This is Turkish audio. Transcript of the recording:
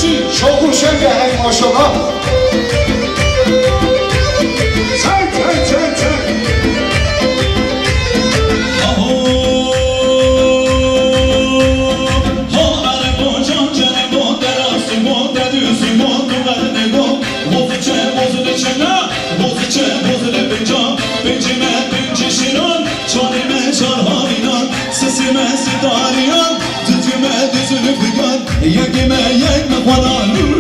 چی شوق شنگه های ماشالله چک چک چک چک Yekime yekme falan